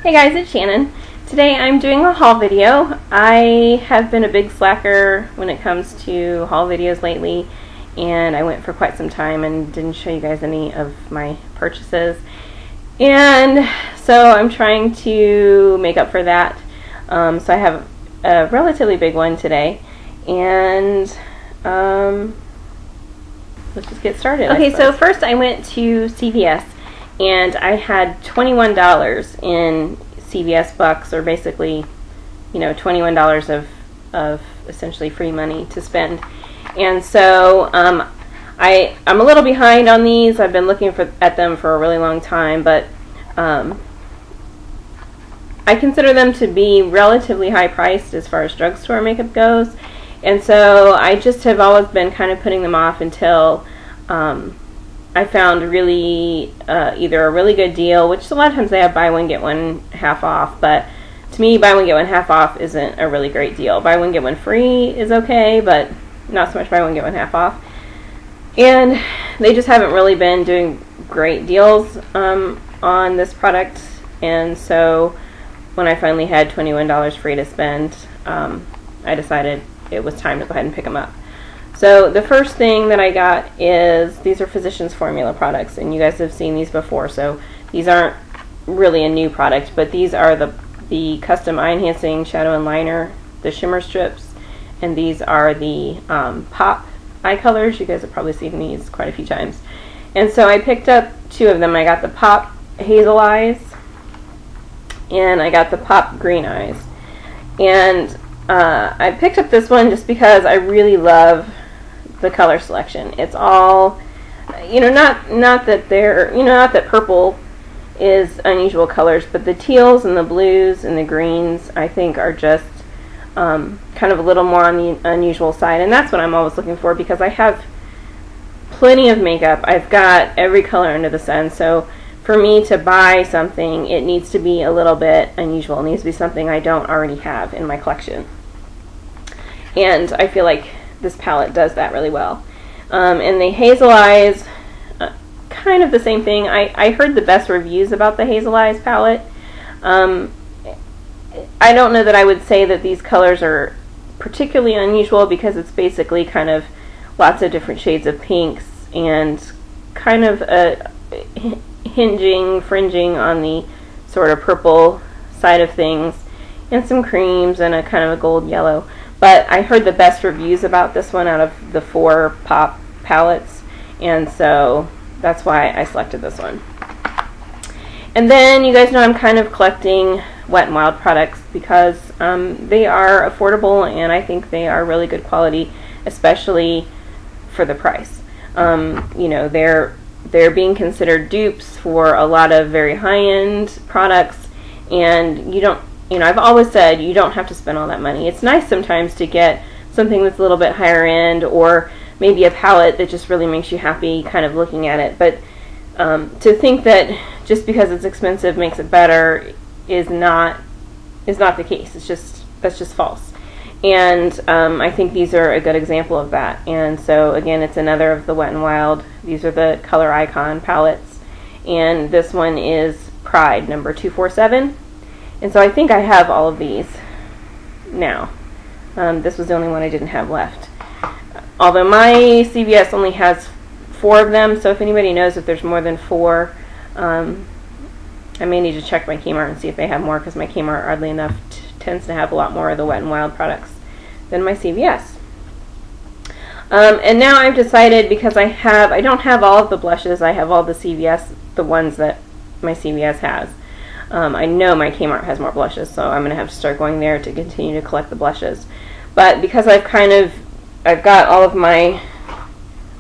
Hey guys, it's Shannon. Today I'm doing a haul video. I have been a big slacker when it comes to haul videos lately, and I went for quite some time and didn't show you guys any of my purchases. And so I'm trying to make up for that. So I have a relatively big one today, and let's just get started. Okay, so first I went to CVS. And I had $21 in CVS bucks, or basically, you know, $21 of essentially free money to spend. And so I'm a little behind on these. I've been looking at them for a really long time, but I consider them to be relatively high priced as far as drugstore makeup goes. And so I just have always been kind of putting them off until I found really either a really good deal, which a lot of times they have buy one get one half off, but to me buy one get one half off isn't a really great deal. Buy one get one free is okay, but not so much buy one get one half off. And they just haven't really been doing great deals on this product, and so when I finally had $21 free to spend, I decided it was time to go ahead and pick them up. So the first thing that I got is, these are Physicians Formula products, and you guys have seen these before, so these aren't really a new product, but these are the Custom Eye Enhancing Shadow and Liner, the shimmer strips, and these are the pop eye colors. You guys have probably seen these quite a few times. And so I picked up two of them. I got the Pop Hazel Eyes, and I got the Pop Green Eyes. And I picked up this one just because I really love the color selection. It's all, you know, not that they're, you know, not that purple is unusual colors, but the teals and the blues and the greens I think are just kind of a little more on the unusual side, and that's what I'm always looking for, because I have plenty of makeup. I've got every color under the sun, so for me to buy something, it needs to be a little bit unusual. It needs to be something I don't already have in my collection, and I feel like this palette does that really well. And the Hazel Eyes, kind of the same thing. I heard the best reviews about the Hazel Eyes palette. I don't know that I would say that these colors are particularly unusual, because it's basically kind of lots of different shades of pinks and kind of fringing on the sort of purple side of things, and some creams and a kind of a gold yellow. But I heard the best reviews about this one out of the 4 pop palettes, and so that's why I selected this one. And then you guys know I'm kind of collecting Wet n Wild products, because they are affordable, and I think they are really good quality, especially for the price. You know, they're being considered dupes for a lot of very high-end products, and you know, I've always said you don't have to spend all that money. It's nice sometimes to get something that's a little bit higher end, or maybe a palette that just really makes you happy kind of looking at it. But to think that just because it's expensive makes it better is not the case. That's just false. And I think these are a good example of that. And so again, it's another of the Wet n Wild. These are the Color Icon palettes, and this one is Pride number 247. And so I think I have all of these now. This was the only one I didn't have left. Although my CVS only has 4 of them, so if anybody knows if there's more than 4, I may need to check my Kmart and see if they have more, because my Kmart, oddly enough, tends to have a lot more of the Wet n Wild products than my CVS. And now I've decided, because I don't have all of the blushes, I have all the CVS, the ones that my CVS has. I know my Kmart has more blushes, so I'm going to have to start going there to continue to collect the blushes. But because I've got all of my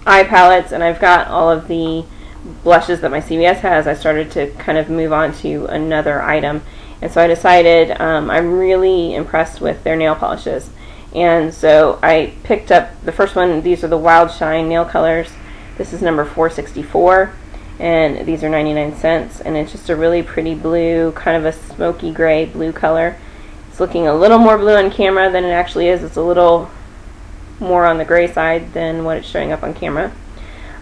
eye palettes, and I've got all of the blushes that my CVS has, I started to kind of move on to another item. And so I decided I'm really impressed with their nail polishes. And so I picked up the first one. These are the Wild Shine nail colors. This is number 464. And these are 99 cents, and it's just a really pretty blue, kind of a smoky gray blue color. It's looking a little more blue on camera than it actually is. It's a little more on the gray side than what it's showing up on camera.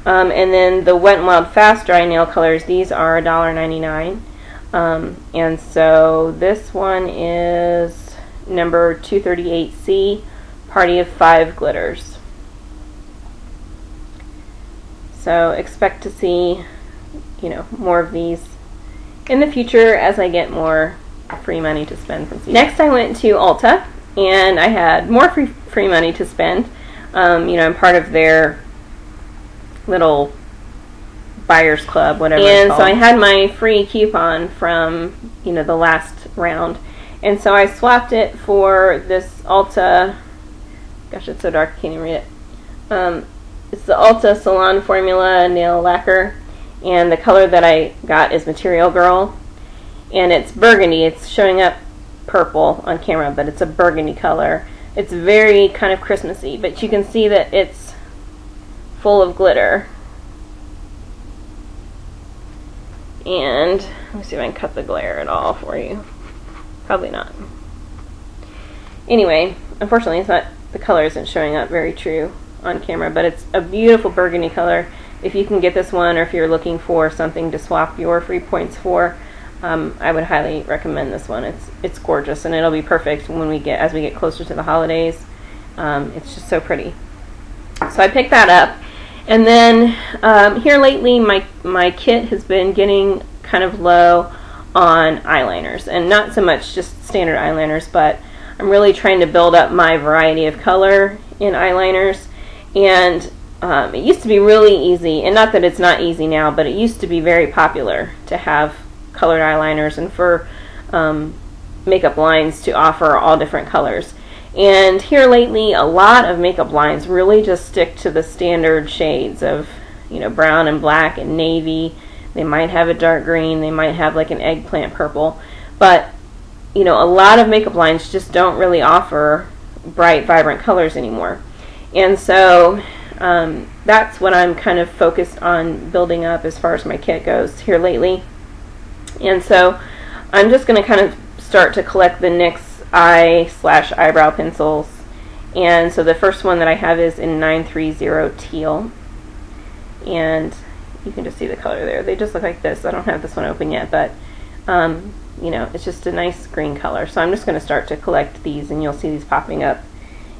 And then the Wet n Wild Fast Dry nail colors, these are $1.99. And so this one is number 238C, Party of 5 glitters. So expect to see, you know, more of these in the future as I get more free money to spend from CVS. Next I went to Ulta, and I had more free money to spend. You know, I'm part of their little buyers club, whatever it's called. And so I had my free coupon from, you know, the last round, and so I swapped it for this Ulta, gosh, it's so dark I can't even read it. It's the Ulta Salon Formula Nail Lacquer, and the color that I got is Material Girl, and it's burgundy. It's showing up purple on camera, but it's a burgundy color. It's very kind of Christmassy, but you can see that it's full of glitter. And let me see if I can cut the glare at all for you. Probably not. Anyway, unfortunately, the color isn't showing up very true on camera, but it's a beautiful burgundy color. If you can get this one, or if you're looking for something to swap your free points for, I would highly recommend this one. It's gorgeous, and it'll be perfect when as we get closer to the holidays. It's just so pretty. So I picked that up, and then here lately, my kit has been getting kind of low on eyeliners, and not so much just standard eyeliners, but I'm really trying to build up my variety of color in eyeliners. And it used to be really easy, and not that it's not easy now, but it used to be very popular to have colored eyeliners and for makeup lines to offer all different colors. And here lately, a lot of makeup lines really just stick to the standard shades of, you know, brown and black and navy. They might have a dark green, they might have like an eggplant purple, but you know, a lot of makeup lines just don't really offer bright, vibrant colors anymore. And so that's what I'm kind of focused on building up as far as my kit goes here lately. And so I'm just going to kind of start to collect the NYX eye/eyebrow pencils. And so the first one that I have is in 930 Teal. And you can just see the color there. They just look like this. I don't have this one open yet, but you know, it's just a nice green color. So I'm just going to start to collect these, and you'll see these popping up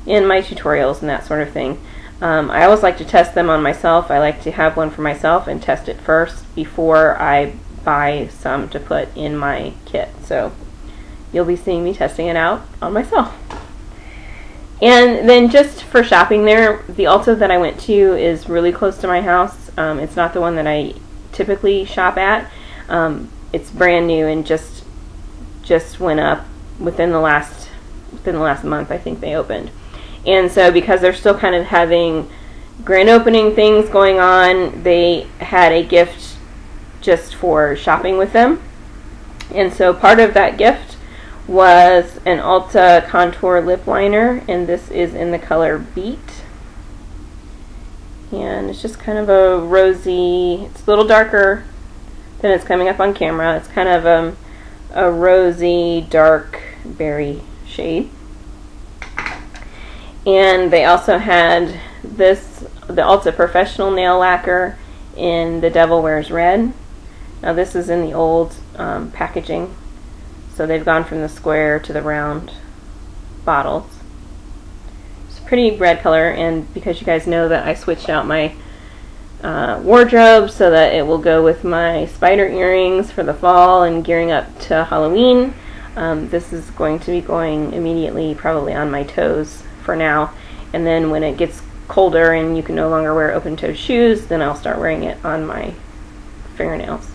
in my tutorials and that sort of thing. I always like to test them on myself. I like to have one for myself and test it first before I buy some to put in my kit. So you'll be seeing me testing it out on myself. And then just for shopping there, the Ulta that I went to is really close to my house. It's not the one that I typically shop at. It's brand new and just went up within the last month. I think they opened. And so because they're still kind of having grand opening things going on, they had a gift just for shopping with them. And so part of that gift was an Ulta contour lip liner, and this is in the color Beat. And it's just kind of a rosy, it's a little darker than it's coming up on camera. It's kind of a rosy, dark berry shade. And they also had the Ulta Professional Nail Lacquer in the Devil Wears Red. Now this is in the old packaging, so they've gone from the square to the round bottles. It's a pretty red color, and because you guys know that I switched out my wardrobe so that it will go with my spider earrings for the fall and gearing up to Halloween, this is going to be going immediately probably on my toes for now, and then when it gets colder and you can no longer wear open-toed shoes, then I'll start wearing it on my fingernails.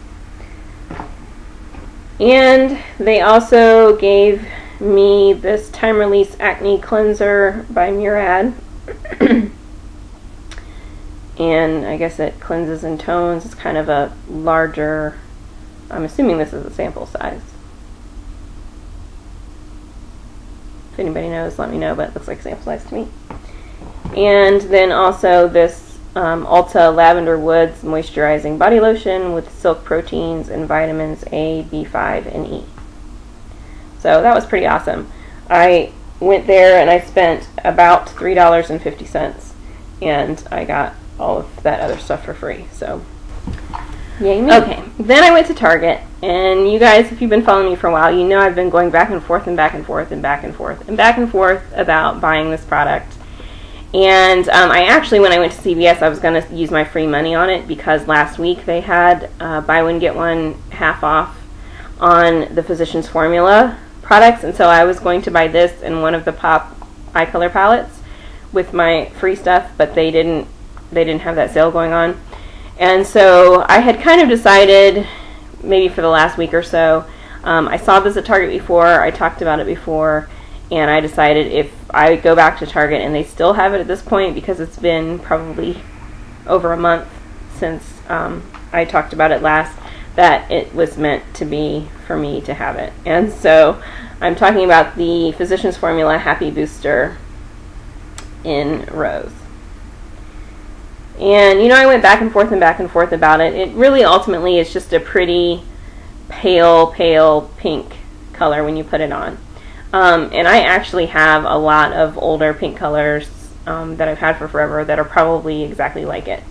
And they also gave me this Time Release Acne Cleanser by Murad. And I guess it cleanses and tones. It's kind of a larger, I'm assuming this is a sample size. If anybody knows, let me know, but it looks like sample size to me. And then also this Ulta Lavender Woods Moisturizing Body Lotion with silk proteins and vitamins A, B5, and E. So that was pretty awesome. I went there and I spent about $3.50, and I got all of that other stuff for free. So Yay me. Okay, then I went to Target, and you guys, if you've been following me for a while, you know I've been going back and forth and back and forth and back and forth and back and forth about buying this product. And I actually, when I went to CVS, I was going to use my free money on it because last week they had buy one, get one half off on the Physicians Formula products, and so I was going to buy this and one of the Pop eye color palettes with my free stuff, but they didn't have that sale going on. And so I had kind of decided, maybe for the last week or so, I saw this at Target before, I talked about it before, and I decided if I go back to Target and they still have it at this point, because it's been probably over a month since I talked about it last, that it was meant to be for me to have it. And so I'm talking about the Physicians Formula Happy Booster in Rose. And you know, I went back and forth about it. It really ultimately is just a pretty pale pink color when you put it on. And I actually have a lot of older pink colors that I've had for forever that are probably exactly like it.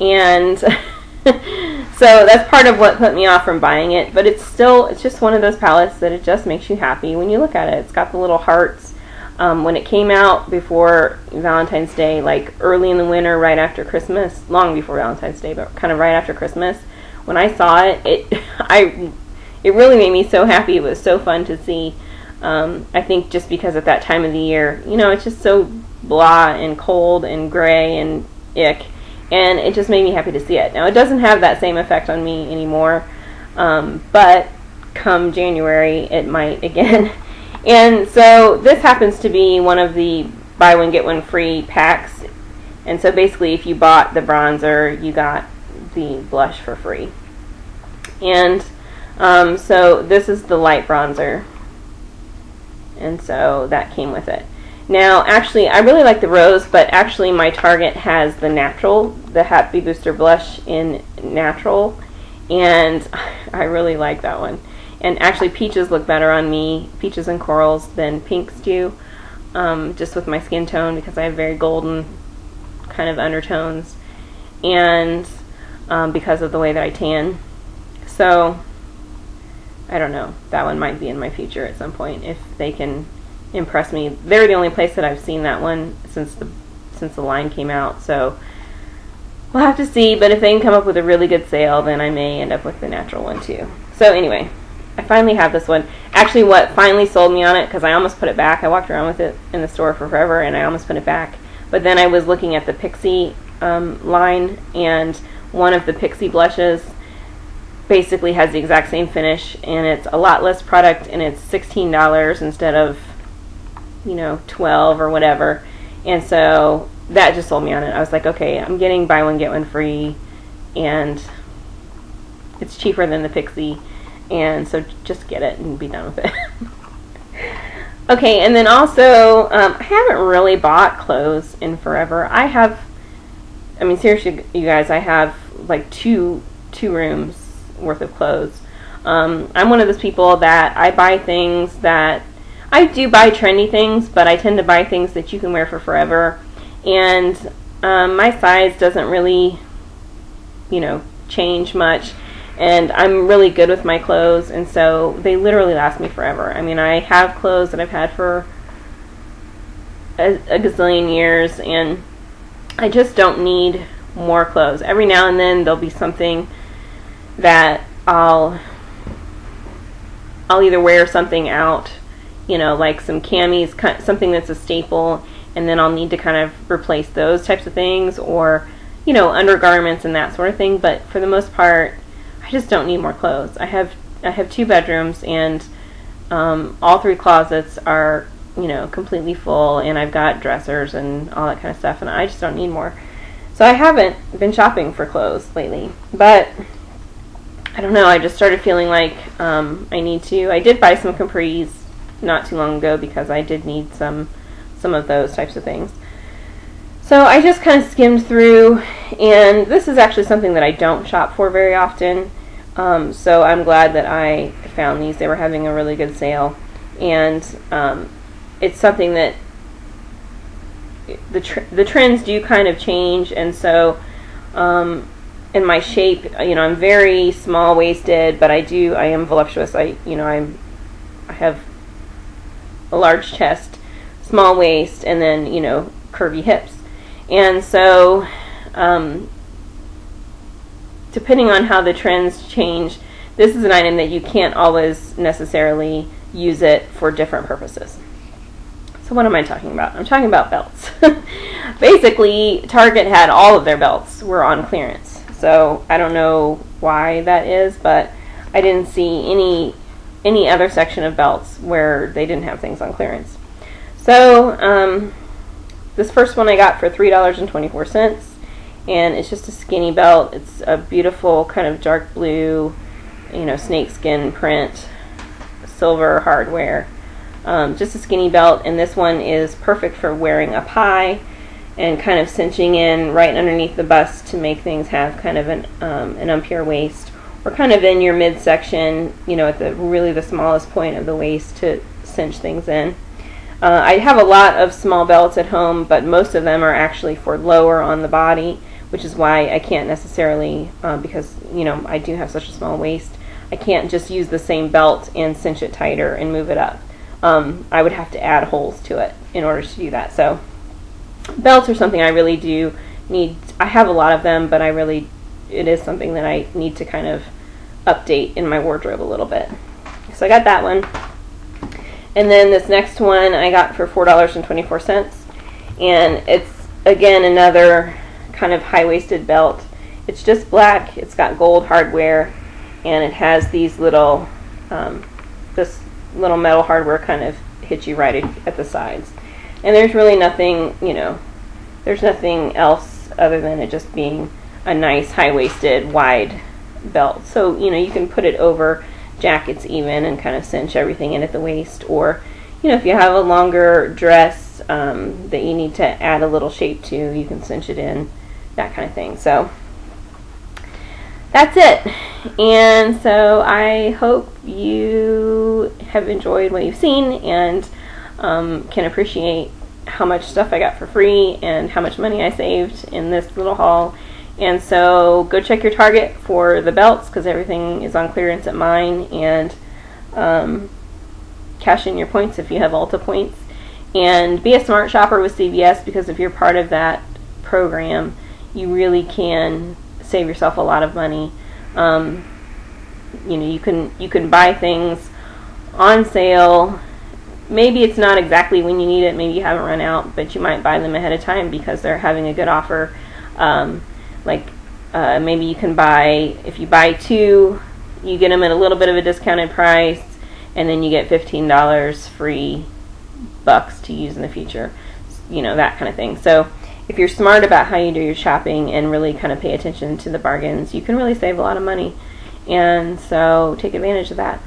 And so that's part of what put me off from buying it, but it's just one of those palettes that it just makes you happy when you look at it. It's got the little hearts. When it came out before Valentine's Day, like early in the winter, right after Christmas, long before Valentine's Day, but kind of right after Christmas, when I saw it, it really made me so happy. It was so fun to see. I think just because at that time of the year, you know, it's just so blah and cold and gray and ick, and it just made me happy to see it. Now, it doesn't have that same effect on me anymore, but come January, it might again. And so this happens to be one of the buy one get one free packs, and so basically if you bought the bronzer, you got the blush for free. And so this is the light bronzer, and so that came with it. Now actually I really like the rose, but actually my Target has the natural, the Happy Booster blush in natural, and I really like that one. And actually peaches look better on me, peaches and corals, than pinks do, just with my skin tone, because I have very golden kind of undertones, and because of the way that I tan. So I don't know, that one might be in my future at some point if they can impress me. They're the only place that I've seen that one since the line came out, so we'll have to see. But if they can come up with a really good sale, then I may end up with the natural one too. So anyway, I finally have this one. Actually, what finally sold me on it, because I almost put it back. I walked around with it in the store for forever, and I almost put it back. But then I was looking at the Pixie line, and one of the Pixie blushes basically has the exact same finish, and it's a lot less product, and it's $16 instead of, you know, $12 or whatever. And so that just sold me on it. I was like, okay, I'm getting buy one get one free, and it's cheaper than the Pixie. And so just get it and be done with it. Okay, and then also, I haven't really bought clothes in forever. I mean, seriously, you guys, I have like two rooms worth of clothes. I'm one of those people that I buy things that, I do buy trendy things, but I tend to buy things that you can wear for forever. And my size doesn't really, you know, change much. And I'm really good with my clothes, and so they literally last me forever. I mean, I have clothes that I've had for a gazillion years, and I just don't need more clothes. Every now and then there'll be something that I'll either wear something out, you know, like some camis, something that's a staple, and then I'll need to kind of replace those types of things, or, you know, undergarments and that sort of thing. But for the most part, I just don't need more clothes. I have 2 bedrooms, and all 3 closets are, you know, completely full, and I've got dressers and all that kind of stuff, and I just don't need more. So I haven't been shopping for clothes lately, but I don't know, I just started feeling like I need to. I did buy some capris not too long ago because I did need some of those types of things. So I just kind of skimmed through, and this is actually something that I don't shop for very often. So I'm glad that I found these. They were having a really good sale, and it's something that the trends do kind of change, and so in my shape, you know, I'm very small waisted, but I am voluptuous. I have a large chest, small waist, and then, you know, curvy hips. And so, depending on how the trends change, this is an item that you can't always necessarily use it for different purposes. So what am I talking about? I'm talking about belts. Basically, Target had all of their belts were on clearance. So I don't know why that is, but I didn't see any other section of belts where they didn't have things on clearance. So this first one I got for $3.24, and it's just a skinny belt. It's a beautiful kind of dark blue, you know, snakeskin print, silver hardware. Just a skinny belt, and this one is perfect for wearing up high and kind of cinching in right underneath the bust to make things have kind of an umpier waist, or kind of in your midsection, you know, at the really the smallest point of the waist to cinch things in. I have a lot of small belts at home, but most of them are actually for lower on the body, which is why I can't necessarily, because, you know, I do have such a small waist, I can't just use the same belt and cinch it tighter and move it up. I would have to add holes to it in order to do that. So belts are something I really do need. I have a lot of them, but it is something that I need to kind of update in my wardrobe a little bit. So I got that one. And then this next one I got for $4.24, and it's again another kind of high-waisted belt. It's just black, it's got gold hardware, and it has these little this little metal hardware kind of hits you right at the sides. And there's really nothing, you know, there's nothing else other than it just being a nice high-waisted wide belt. So, you know, you can put it over jackets even and kind of cinch everything in at the waist, or, you know, if you have a longer dress that you need to add a little shape to, you can cinch it in, that kind of thing. So that's it. And so I hope you have enjoyed what you've seen and can appreciate how much stuff I got for free and how much money I saved in this little haul. And so go check your Target for the belts, because everything is on clearance at mine, and cash in your points if you have Ulta points. And be a smart shopper with CVS, because if you're part of that program, you really can save yourself a lot of money. You know, you can buy things on sale. Maybe it's not exactly when you need it, maybe you haven't run out, but you might buy them ahead of time because they're having a good offer. Maybe you can buy, if you buy two, you get them at a little bit of a discounted price, and then you get $15 free bucks to use in the future, you know, that kind of thing. So if you're smart about how you do your shopping and really kind of pay attention to the bargains, you can really save a lot of money. And so take advantage of that.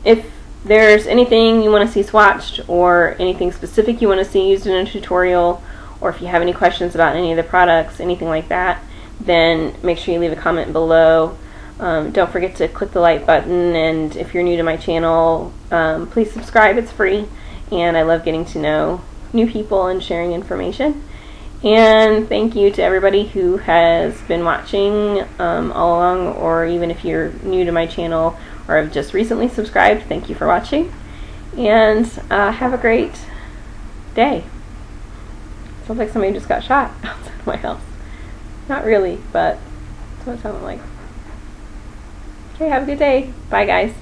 If there's anything you want to see swatched, or anything specific you want to see used in a tutorial, or if you have any questions about any of the products, anything like that, then make sure you leave a comment below. Don't forget to click the like button, and if you're new to my channel, please subscribe. It's free, and I love getting to know new people and sharing information. And thank you to everybody who has been watching all along, or even if you're new to my channel or have just recently subscribed, thank you for watching, and have a great day. Sounds like somebody just got shot outside of my house. Not really, but that's what it sounded like. Okay, have a good day. Bye, guys.